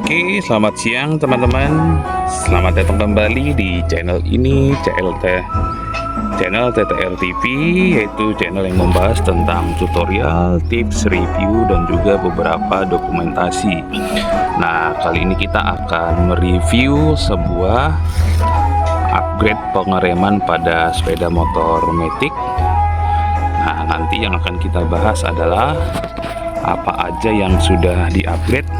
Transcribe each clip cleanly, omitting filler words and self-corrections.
Oke, selamat siang teman-teman. Selamat datang kembali di channel ini, channel TTR TV, yaitu channel yang membahas tentang tutorial, tips, review, dan juga beberapa dokumentasi. Nah, kali ini kita akan mereview sebuah upgrade pengereman pada sepeda motor Matic. Nah, nanti yang akan kita bahas adalah apa aja yang sudah di-upgrade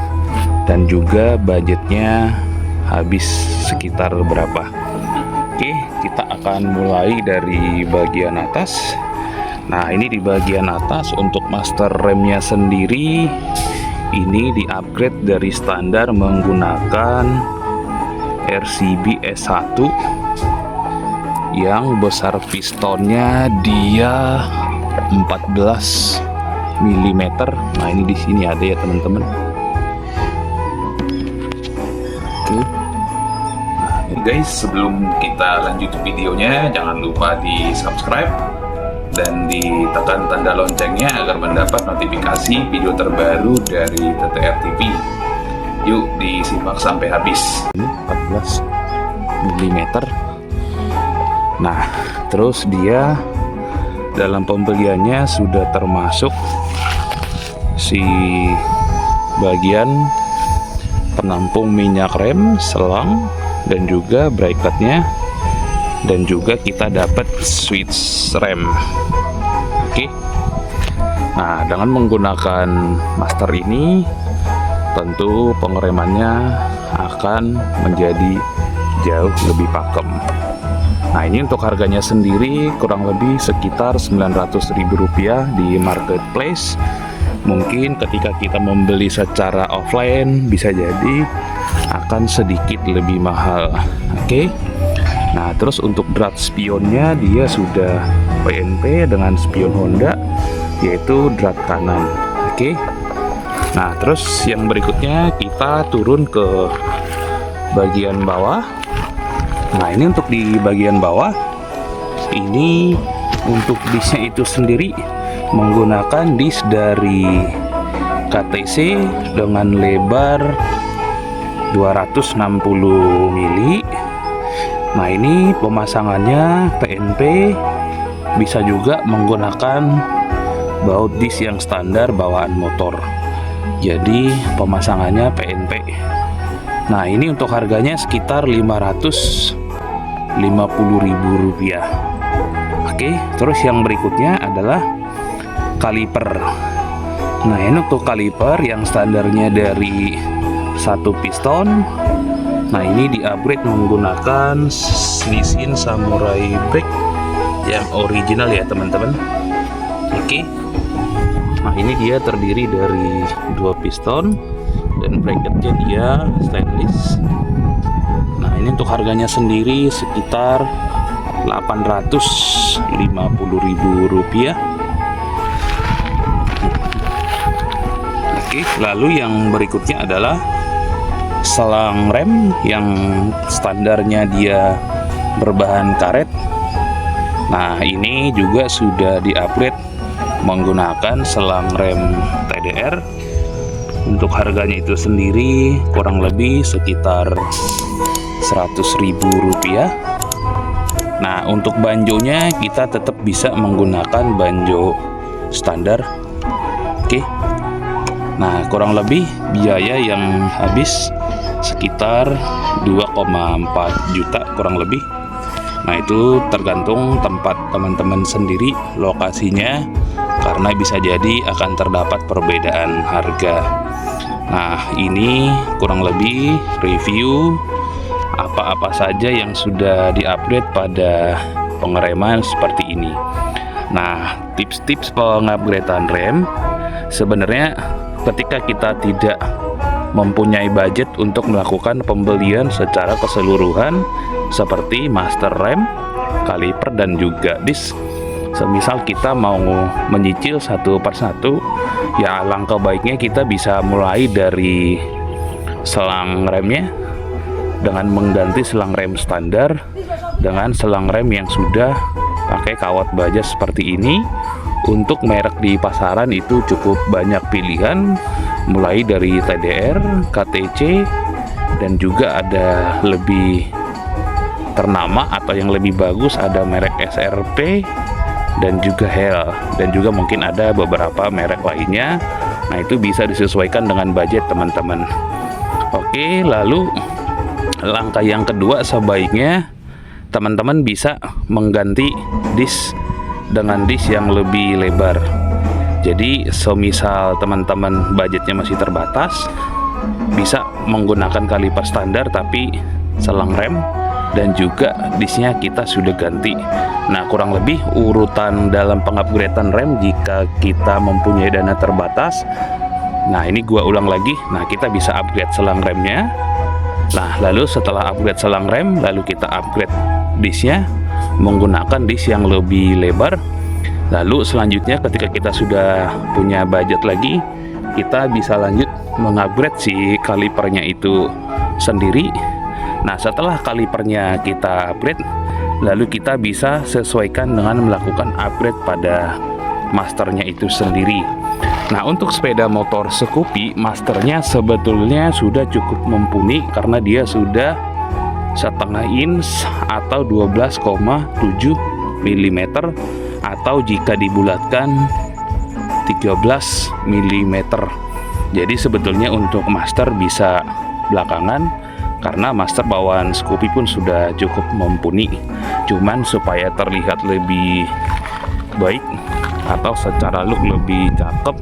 dan juga budgetnya habis sekitar berapa. Oke, kita akan mulai dari bagian atas. Nah, ini di bagian atas untuk master remnya sendiri ini di-upgrade dari standar menggunakan RCB S1 yang besar pistonnya dia 14 mm. Nah, ini di sini ada ya teman-teman. Oke. Nah, guys, sebelum kita lanjut videonya, jangan lupa di subscribe dan ditekan tanda loncengnya agar mendapat notifikasi video terbaru dari TTR TV. Yuk disimak sampai habis. Ini 14 mm. Nah, terus dia dalam pembeliannya sudah termasuk si bagian penampung minyak rem, selang, dan juga bracketnya, dan juga kita dapat switch rem. Oke. Nah, dengan menggunakan master ini tentu pengeremannya akan menjadi jauh lebih pakem. Nah, ini untuk harganya sendiri kurang lebih sekitar Rp900.000 di marketplace. Mungkin ketika kita membeli secara offline bisa jadi akan sedikit lebih mahal. Oke. Nah, terus untuk drat spionnya dia sudah PNP dengan spion Honda, yaitu drat kanan. Oke. Nah, terus yang berikutnya kita turun ke bagian bawah. Nah, ini untuk di bagian bawah ini untuk disnya itu sendiri menggunakan disk dari KTC dengan lebar 260 mili. Nah, ini pemasangannya PNP, bisa juga menggunakan baut disk yang standar bawaan motor. Jadi pemasangannya PNP. Nah, ini untuk harganya sekitar Rp550.000. Oke, terus yang berikutnya adalah kaliper. Nah, ini untuk kaliper yang standarnya dari satu piston. Nah, ini di-upgrade menggunakan Nissin Samurai Brake yang original ya teman-teman. Oke. Nah, ini dia terdiri dari dua piston dan bracketnya dia stainless. Nah, ini untuk harganya sendiri sekitar Rp850.000. Oke, lalu yang berikutnya adalah selang rem yang standarnya dia berbahan karet. Nah, ini juga sudah di-upgrade menggunakan selang rem TDR. Untuk harganya itu sendiri kurang lebih sekitar Rp100.000. Nah, untuk banjonya kita tetap bisa menggunakan banjo standar. Oke. Nah, kurang lebih biaya yang habis sekitar 2,4 juta kurang lebih. Nah, itu tergantung tempat teman-teman sendiri lokasinya, karena bisa jadi akan terdapat perbedaan harga. Nah, ini kurang lebih review apa-apa saja yang sudah di-upgrade pada pengereman seperti ini. Nah, tips-tips pengupgradean rem sebenarnya ketika kita tidak mempunyai budget untuk melakukan pembelian secara keseluruhan seperti master rem, kaliper, dan juga disk. Semisal kita mau menyicil satu persatu, ya alangkah baiknya kita bisa mulai dari selang remnya dengan mengganti selang rem standar dengan selang rem yang sudah pakai kawat baja seperti ini. Untuk merek di pasaran itu cukup banyak pilihan, mulai dari TDR, KTC, dan juga ada lebih ternama atau yang lebih bagus ada merek SRP dan juga HEL, dan juga mungkin ada beberapa merek lainnya. Nah, itu bisa disesuaikan dengan budget teman-teman. Oke, lalu langkah yang kedua, sebaiknya teman-teman bisa mengganti disk dengan disk yang lebih lebar. Jadi semisal teman-teman budgetnya masih terbatas, bisa menggunakan kaliper standar tapi selang rem dan juga disknya kita sudah ganti. Nah, kurang lebih urutan dalam pengupgradean rem jika kita mempunyai dana terbatas. Nah, ini gua ulang lagi. Nah, kita bisa upgrade selang remnya. Nah, lalu setelah upgrade selang rem, lalu kita upgrade disknya menggunakan disk yang lebih lebar. Lalu selanjutnya ketika kita sudah punya budget lagi, kita bisa lanjut mengupgrade si kalipernya itu sendiri. Nah, setelah kalipernya kita upgrade, lalu kita bisa sesuaikan dengan melakukan upgrade pada masternya itu sendiri. Nah, untuk sepeda motor Scoopy, masternya sebetulnya sudah cukup mumpuni karena dia sudah 1,5 inch atau 12,7 mm, atau jika dibulatkan 13 mm. Jadi sebetulnya untuk master bisa belakangan, karena master bawaan Scoopy pun sudah cukup mumpuni. Cuman supaya terlihat lebih baik atau secara look lebih cakep,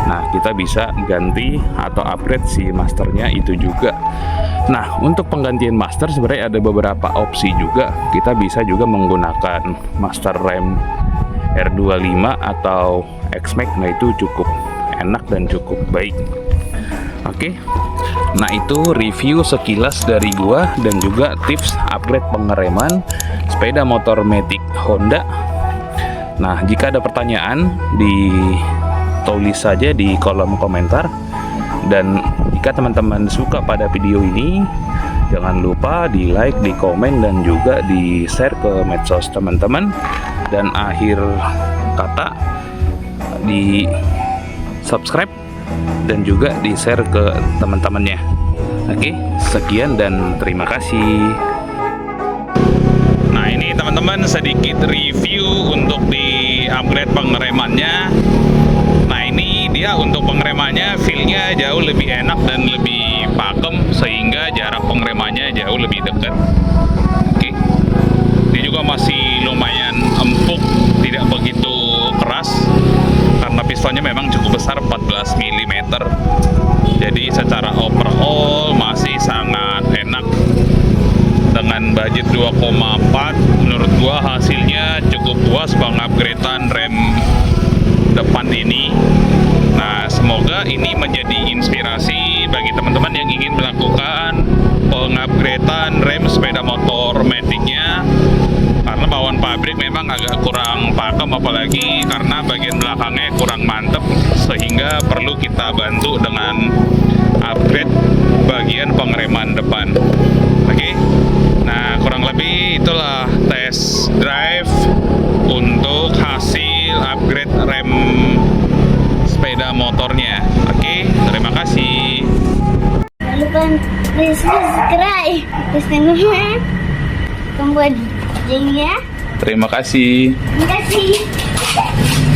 nah kita bisa ganti atau upgrade si masternya itu juga. Nah, untuk penggantian master sebenarnya ada beberapa opsi juga. Kita bisa juga menggunakan master rem R25 atau X-Max. Nah, itu cukup enak dan cukup baik. Oke. Nah, itu review sekilas dari gua dan juga tips upgrade pengereman sepeda motor Matic Honda. Nah, jika ada pertanyaan, ditulis saja di kolom komentar. Dan jika teman-teman suka pada video ini, jangan lupa di like, di komen, dan juga di share ke medsos teman-teman. Dan akhir kata, di subscribe dan juga di share ke teman-temannya. Oke, sekian dan terima kasih. Nah, ini teman-teman sedikit review untuk di upgrade pengeremannya. Nah, ini dia untuk pengeremannya, feel-nya jauh lebih enak dan lebih pakem, sehingga jarak pengeremannya jauh lebih dekat. Oke, ini juga masih lumayan empuk, tidak begitu keras karena pistonnya memang cukup besar, 14 mm. Jadi secara overall masih sangat enak. Dengan budget 2,4, menurut gua hasilnya cukup puas pengupgradean rem depan ini. Nah, semoga ini menjadi inspirasi bagi teman-teman yang ingin melakukan pengupgradean rem sepeda motor Matic-nya, karena bawaan pabrik memang agak kurang pakem, apalagi karena bagian belakangnya kurang mantep, sehingga perlu kita bantu dengan upgrade bagian pengereman depan. Oke. Nah, kurang lebih itulah test drive untuk hasil upgrade rem sepeda motornya. Oke, terima kasih. Jangan lupa subscribe, tombol loncengnya. Terima kasih. Terima kasih.